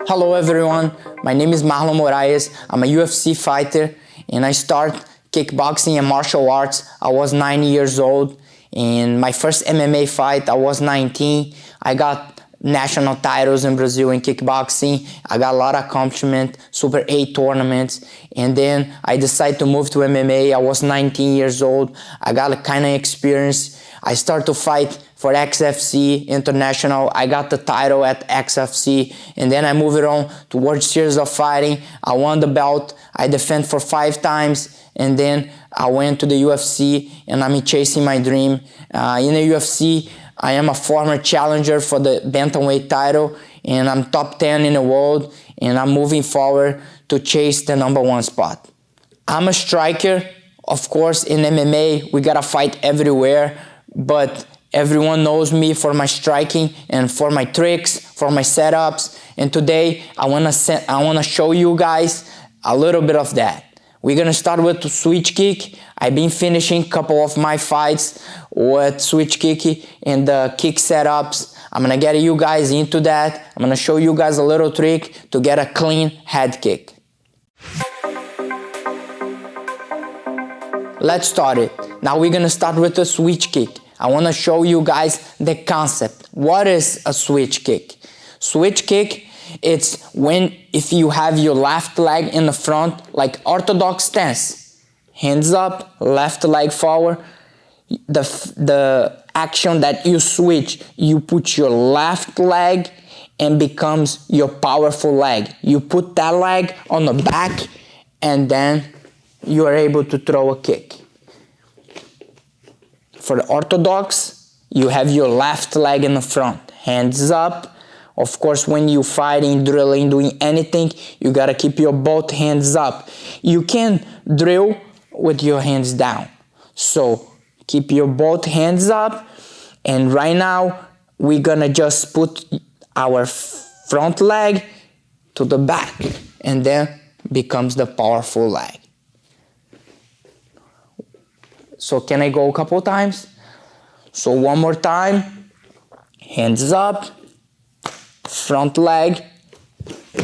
Hello everyone, my name is Marlon Moraes. I'm a UFC fighter and I started kickboxing and martial arts. I was 9 years old. In my first MMA fight, I was 19. I got national titles in Brazil in kickboxing. I got a lot of accomplishment, Super 8 tournaments. And then I decided to move to MMA. I was 19 years old. I got a kind of experience. I started to fight for XFC International. I got the title at XFC, and then I moved it on to World Series of Fighting. I won the belt. I defended for 5 times, and then I went to the UFC, and I'm chasing my dream. In the UFC, I am a former challenger for the bantamweight title, and I'm top 10 in the world, and I'm moving forward to chase the #1 spot. I'm a striker. Of course, in MMA, we gotta fight everywhere, but everyone knows me for my striking and for my tricks, for my setups. And today, I wanna show you guys a little bit of that. We're gonna start with the switch kick. I've been finishing a couple of my fights with switch kick and the kick setups. I'm gonna get you guys into that. I'm gonna show you guys a little trick to get a clean head kick. Let's start it. Now we're gonna start with the switch kick. I wanna show you guys the concept. What is a switch kick? Switch kick, it's if you have your left leg in the front, like orthodox stance. Hands up, left leg forward. The action that you switch, you put your left leg and becomes your powerful leg. You put that leg on the back and then you are able to throw a kick. For the orthodox, you have your left leg in the front, hands up. Of course, when you fighting, drilling, doing anything, you gotta keep your both hands up. You can drill with your hands down. So keep your both hands up. And right now, we're gonna just put our front leg to the back, and then becomes the powerful leg. So can I go a couple times? So one more time, hands up, front leg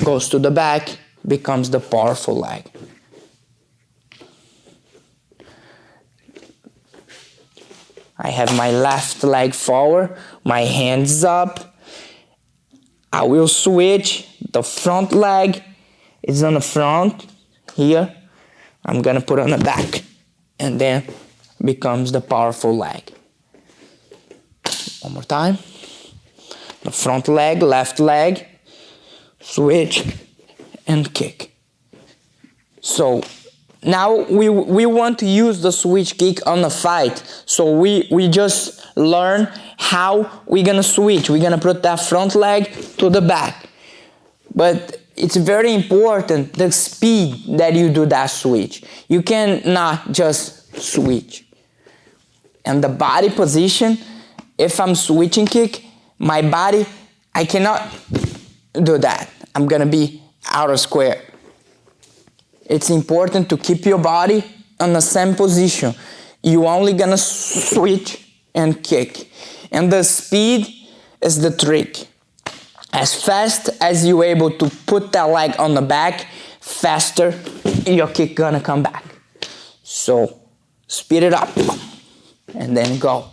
goes to the back, becomes the powerful leg. I have my left leg forward, my hands up. I will switch, the front leg is on the front here. I'm gonna put on the back, and then becomes the powerful leg. One more time. The front leg, left leg, switch, and kick. So now we want to use the switch kick on the fight. So we just learn how we're gonna switch. We're gonna put that front leg to the back. But it's very important the speed that you do that switch. You cannot just switch. And the body position, if I'm switching kick, my body, I cannot do that. I'm gonna be out of square. It's important to keep your body on the same position. You only gonna switch and kick. And the speed is the trick. As fast as you're able to put that leg on the back, faster your kick gonna come back. So speed it up and then go.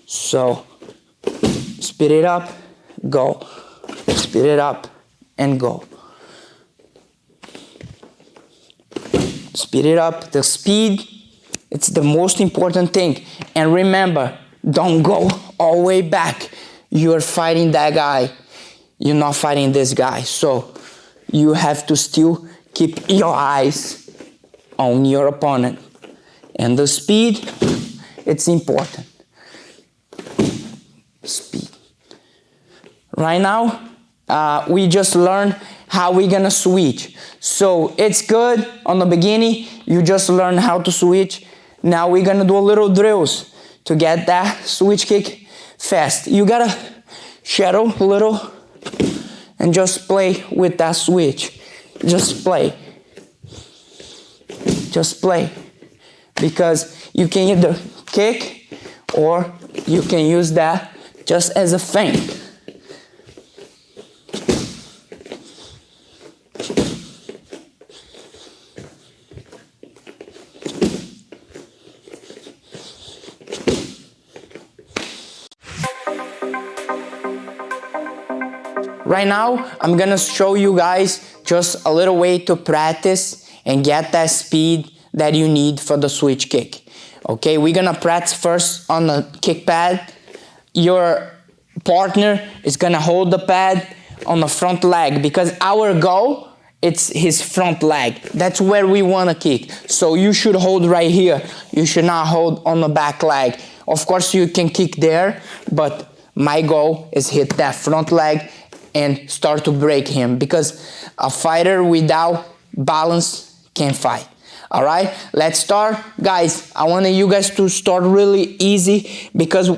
So speed it up, go. Speed it up and go. Speed it up. The speed, it's the most important thing. And remember, don't go all the way back. You're fighting that guy. You're not fighting this guy. So you have to still keep your eyes on your opponent. And the speed, it's important. Speed. Right now, we just learned how we're gonna switch. So it's good on the beginning, you just learn how to switch. Now we're gonna do a little drills to get that switch kick fast. You gotta shadow a little and just play with that switch. Just play. Just play. Because you can either kick or you can use that just as a feint. Right now, I'm gonna show you guys just a little way to practice and get that speed that you need for the switch kick. Okay, we're gonna practice first on the kick pad. Your partner is gonna hold the pad on the front leg because our goal, it's his front leg. That's where we wanna kick. So you should hold right here. You should not hold on the back leg. Of course, you can kick there, but my goal is hit that front leg and start to break him, because a fighter without balance can't fight. All right, let's start. Guys, I want you guys to start really easy, because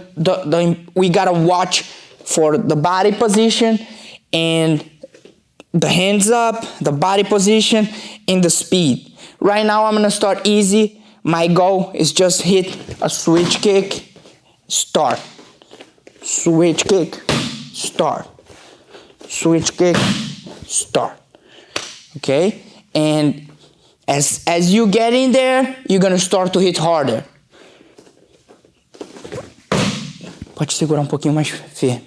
we gotta watch for the body position and the hands up, the body position, and the speed. Right now, I'm gonna start easy. My goal is just hit a switch kick, start. Switch kick, start. Switch kick, start. Okay? And as you get in there, you're gonna start to hit harder. Pode segurar pouquinho mais firme.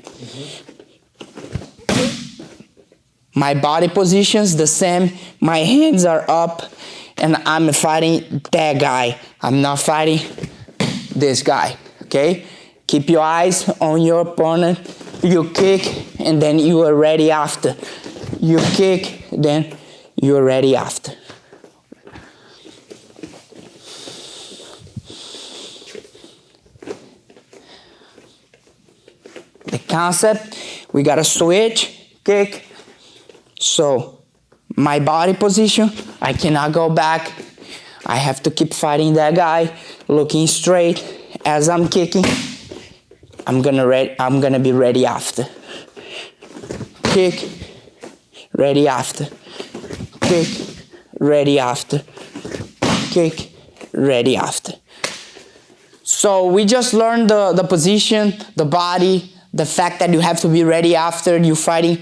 My body position's the same. My hands are up, and I'm fighting that guy. I'm not fighting this guy. Okay? Keep your eyes on your opponent. You kick, and then you are ready after. You kick, then you are ready after. The concept, we gotta switch, kick. So my body position, I cannot go back. I have to keep fighting that guy, looking straight as I'm kicking. I'm gonna be ready after. Kick, ready after. Kick, ready after. Kick, ready after. So we just learned the position, the body, the fact that you have to be ready after you fighting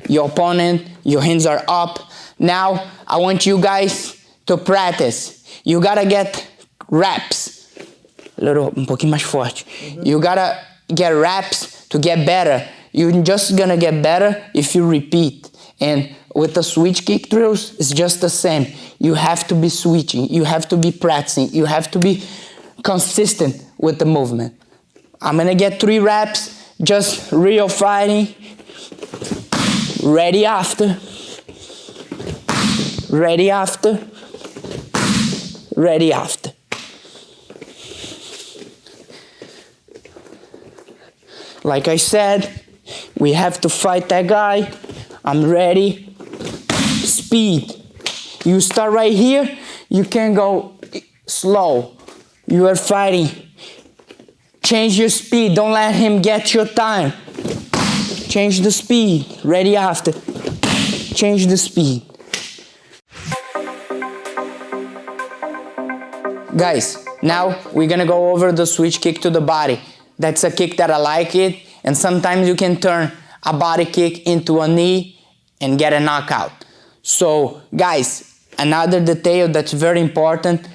your opponent. Your hands are up. Now I want you guys to practice. You gotta get reps. Um pouquinho mais forte. You gotta get reps to get better. You're just gonna get better if you repeat. And with the switch kick drills, it's just the same. You have to be switching. You have to be practicing. You have to be consistent with the movement. I'm gonna get 3 reps, just real fighting. Ready after. Ready after. Ready after. Like I said, we have to fight that guy. I'm ready. Speed. You start right here. You can go slow. You are fighting. Change your speed. Don't let him get your time. Change the speed. Ready after. Change the speed. Guys, now we're gonna go over the switch kick to the body. That's a kick that I like it, and sometimes you can turn a body kick into a knee and get a knockout. So guys, another detail that's very important,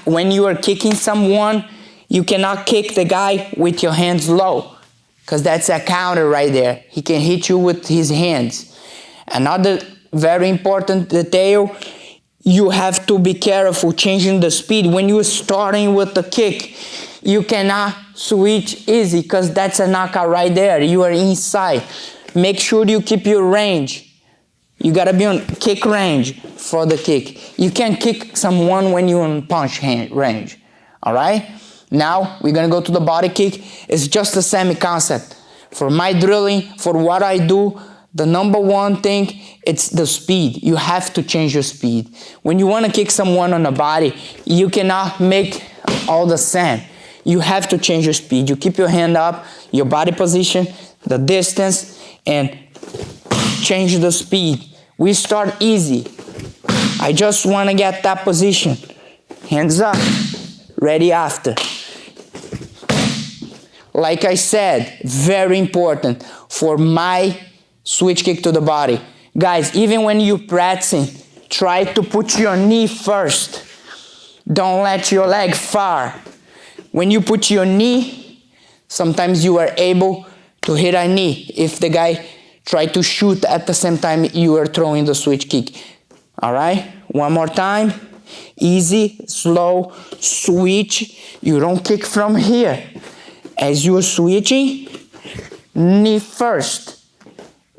when you are kicking someone, you cannot kick the guy with your hands low, because that's a counter right there. He can hit you with his hands. Another very important detail, you have to be careful changing the speed. When you're starting with the kick, you cannot switch easy, because that's a knockout right there. You are inside. Make sure you keep your range. You gotta be on kick range for the kick. You can't kick someone when you're on punch range. All right? Now we're gonna go to the body kick. It's just the same concept. For my drilling, for what I do, the number one thing, it's the speed. You have to change your speed. When you wanna kick someone on the body, you cannot make all the same. You have to change your speed. You keep your hand up, your body position, the distance, and change the speed. We start easy. I just want to get that position. Hands up, ready after. Like I said, very important for my switch kick to the body. Guys, even when you're practicing, try to put your knee first. Don't let your leg far. When you put your knee, sometimes you are able to hit a knee if the guy Try to shoot at the same time you are throwing the switch kick. All right, one more time. Easy, slow, switch. You don't kick from here. As you are switching, knee first.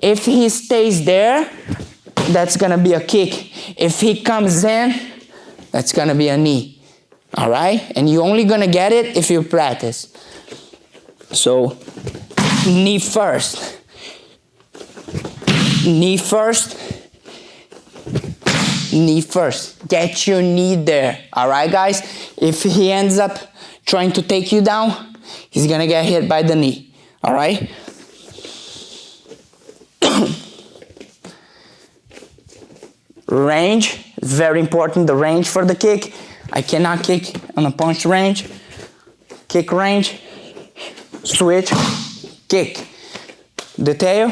If he stays there, that's gonna be a kick. If he comes in, that's gonna be a knee. All right, and you're only gonna get it if you practice. So, knee first. Knee first. Knee first. Get your knee there. All right, guys? If he ends up trying to take you down, he's gonna get hit by the knee. All right? Range is very important. The range for the kick. I cannot kick on a punch range. Kick range. Switch. Kick. Detail.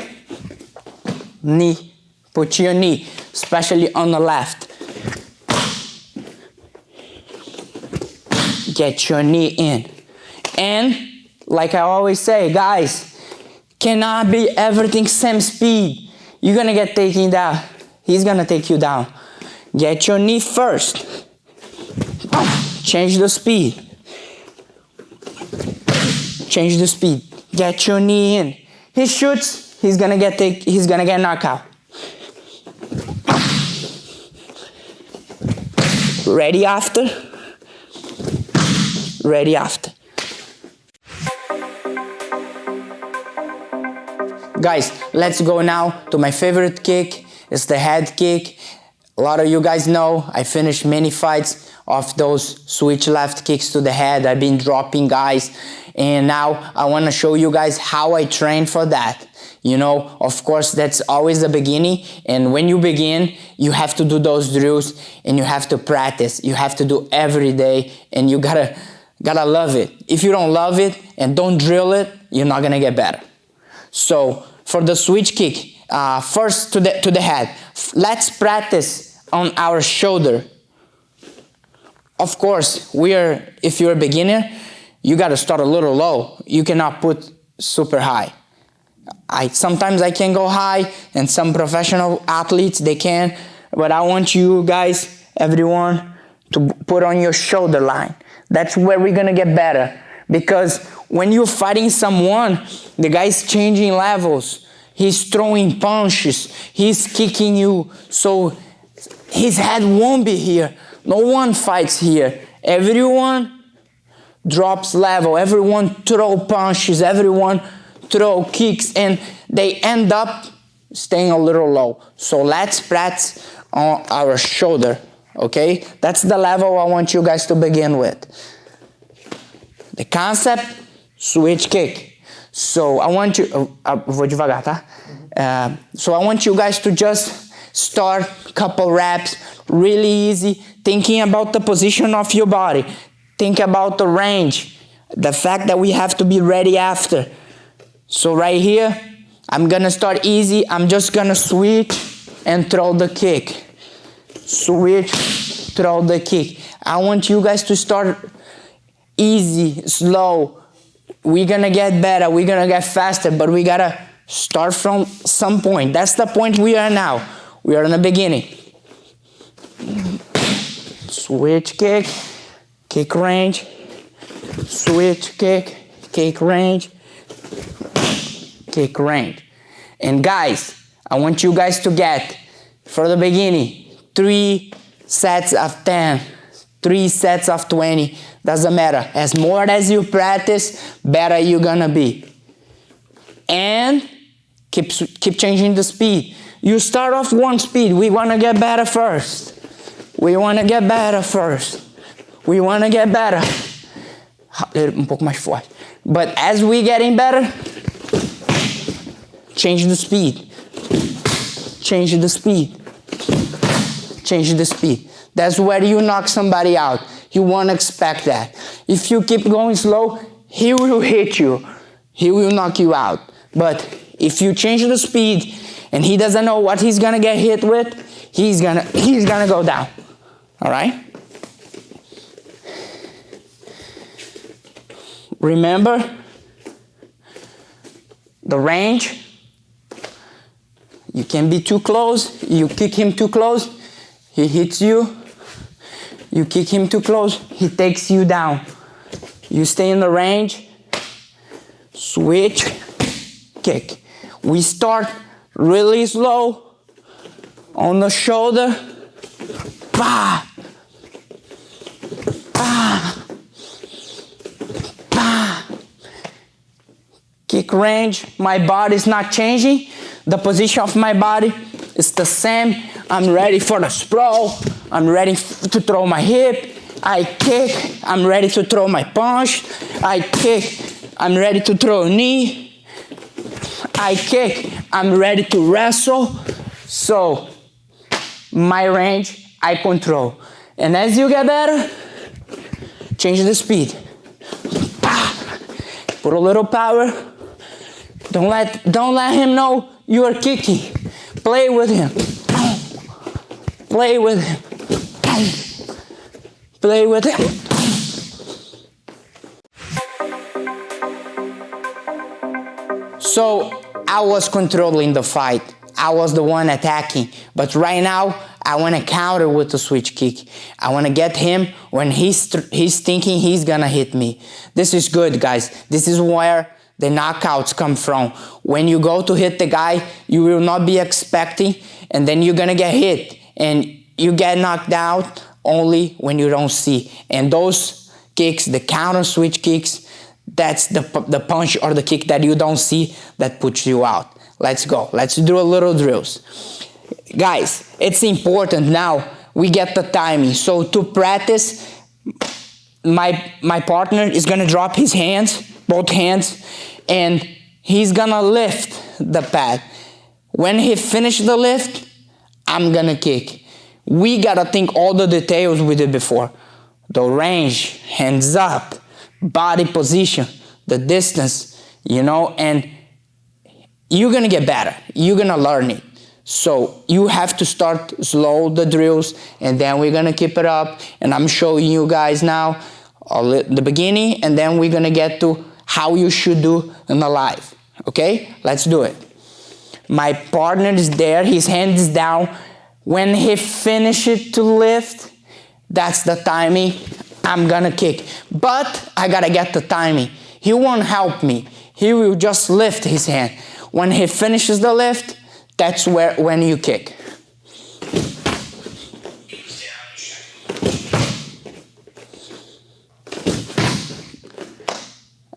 Knee. Put your knee, especially on the left. Get your knee in. And like I always say, guys, cannot be everything same speed. You're gonna get taken down. He's gonna take you down. Get your knee first. Change the speed. Change the speed. Get your knee in. He shoots, he's gonna get knocked out. Ready after? Ready after. Guys, let's go now to my favorite kick. It's the head kick. A lot of you guys know I finished many fights of those switch left kicks to the head. I've been dropping guys, and now I want to show you guys how I train for that. You know, of course, that's always the beginning, and when you begin, you have to do those drills, and you have to practice. You have to do every day, and you gotta love it. If you don't love it and don't drill it, you're not gonna get better. So for the switch kick, first to the head, let's practice on our shoulder. Of course, if you're a beginner, you gotta start a little low. You cannot put super high. Sometimes I can go high, and some professional athletes, they can, but I want you guys, everyone, to put on your shoulder line. That's where we're gonna get better, because when you're fighting someone, the guy's changing levels, he's throwing punches, he's kicking you, so his head won't be here. No one fights here. Everyone drops level, everyone throw punches, everyone throw kicks, and they end up staying a little low. So let's practice on our shoulder, okay? That's the level I want you guys to begin with. The concept, switch kick. So I want you, vou devagar, tá? So I want you guys to just start a couple reps, really easy, thinking about the position of your body. Think about the range, the fact that we have to be ready after. So right here, I'm gonna start easy. I'm just gonna switch and throw the kick. Switch, throw the kick. I want you guys to start easy, slow. We're gonna get better, we're gonna get faster, but we gotta start from some point. That's the point we are now. We are in the beginning. Switch kick, kick range, switch kick, kick range, kick range. And guys, I want you guys to get, for the beginning, 3 sets of 10, 3 sets of 20, doesn't matter. As more as you practice, better you're gonna be. And keep changing the speed. You start off one speed. We wanna get better first. We wanna get better first. We wanna get better. Pouco mais forte. But as we getting better, change the speed. Change the speed. Change the speed. That's where you knock somebody out. You won't expect that. If you keep going slow, he will hit you. He will knock you out. But if you change the speed and he doesn't know what he's gonna get hit with, he's gonna go down. All right? Remember the range, You can't be too close. You kick him too close, he hits you. You kick him too close, he takes you down. You stay in the range, switch, kick. We start really slow on the shoulder. Bah, bah, bah. Kick range, my body's not changing. The position of my body is the same. I'm ready for the sprawl. I'm ready to throw my hip. I kick. I'm ready to throw my punch. I kick. I'm ready to throw a knee. I kick. I'm ready to wrestle. So, my range, I control. And as you get better, change the speed. Put a little power. Don't let him know you are kicking. Play with him. Play with him. Play with him. So I was controlling the fight. I was the one attacking. But right now, I want to counter with the switch kick. I want to get him when he's thinking he's gonna hit me. This is good, guys. This is where the knockouts come from. When you go to hit the guy, you will not be expecting, and then you're gonna get hit. And you get knocked out only when you don't see. And those kicks, the counter switch kicks, that's the punch or the kick that you don't see that puts you out. Let's go. Let's do a little drills. Guys, it's important now we get the timing. So to practice, my partner is gonna drop his hands, both hands, and he's gonna lift the pad. When he finishes the lift, I'm gonna kick. We gotta think all the details we did before. The range, hands up, body position, the distance, you know, and you're gonna get better. You're gonna learn it. So you have to start slow, the drills, and then we're gonna keep it up. And I'm showing you guys now the beginning, and then we're gonna get to how you should do in the live. Okay, let's do it. My partner is there, his hand is down. When he finishes to lift, that's the timing I'm gonna kick. But I gotta get the timing. He won't help me. He will just lift his hand. When he finishes the lift, that's when you kick.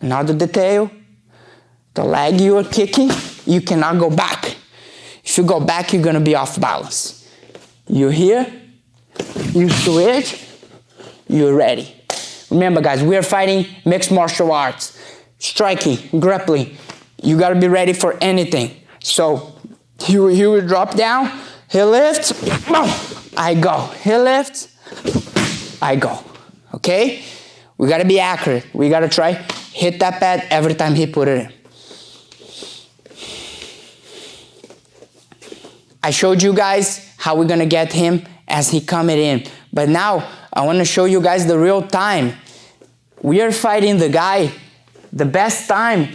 Another detail, the leg you are kicking, you cannot go back. If you go back, you're gonna be off balance. You're here, you switch, you're ready. Remember guys, we are fighting mixed martial arts. Striking, grappling, you gotta be ready for anything. So, he will drop down, he lifts, I go. He lifts, I go. Okay? We gotta be accurate. We gotta try hit that pad every time he put it in. I showed you guys how we're gonna get him as he coming in. But now, I wanna show you guys the real time. We are fighting the guy. The best time,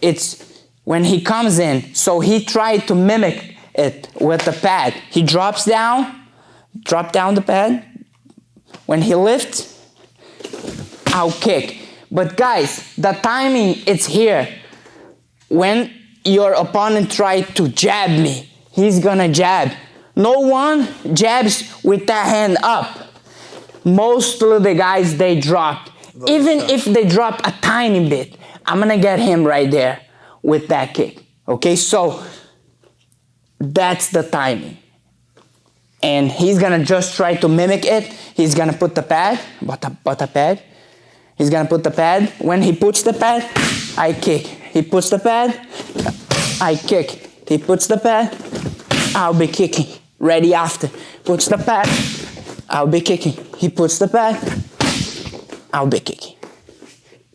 it's when he comes in. So he tried to mimic it with the pad. He drops down, drop down the pad. When he lifts, I'll kick. But guys, the timing, it's here. When your opponent tries to jab me, he's gonna jab. No one jabs with that hand up. Most of the guys, they drop. Even if they drop a tiny bit, I'm gonna get him right there with that kick. Okay, so that's the timing. And he's gonna just try to mimic it. He's gonna put the pad, but a pad. He's gonna put the pad. When he puts the pad, I kick. He puts the pad, I kick. He puts the pad, I'll be kicking. Ready after. Puts the pad, I'll be kicking. He puts the pad, I'll be kicking.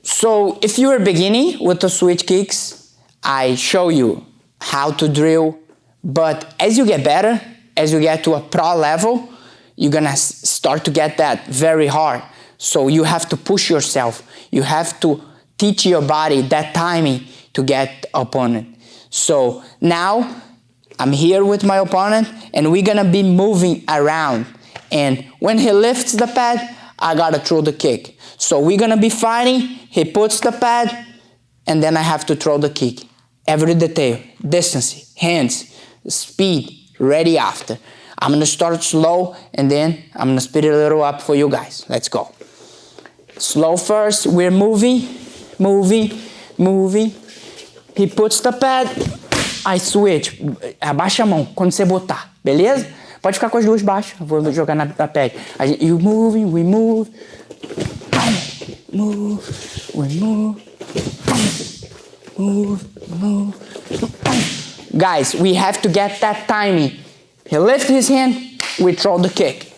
So if you are beginning with the switch kicks, I show you how to drill. But as you get better, as you get to a pro level, you're gonna start to get that very hard. So you have to push yourself. You have to teach your body that timing to get opponent. So now I'm here with my opponent, and we're gonna be moving around. And when he lifts the pad, I gotta throw the kick. So we're gonna be fighting, he puts the pad, and then I have to throw the kick. Every detail, distance, hands, speed, ready after. I'm gonna start slow, and then I'm gonna speed it a little up for you guys. Let's go. Slow first, we're moving, moving, moving. He puts the pad, I switch. Abaixa a mão quando você botar, beleza? Pode ficar com as duas baixas, vou jogar na pad. You moving, we move. Move, we move. Move, move. Guys, we have to get that timing. He lifts his hand, we throw the kick.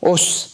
Os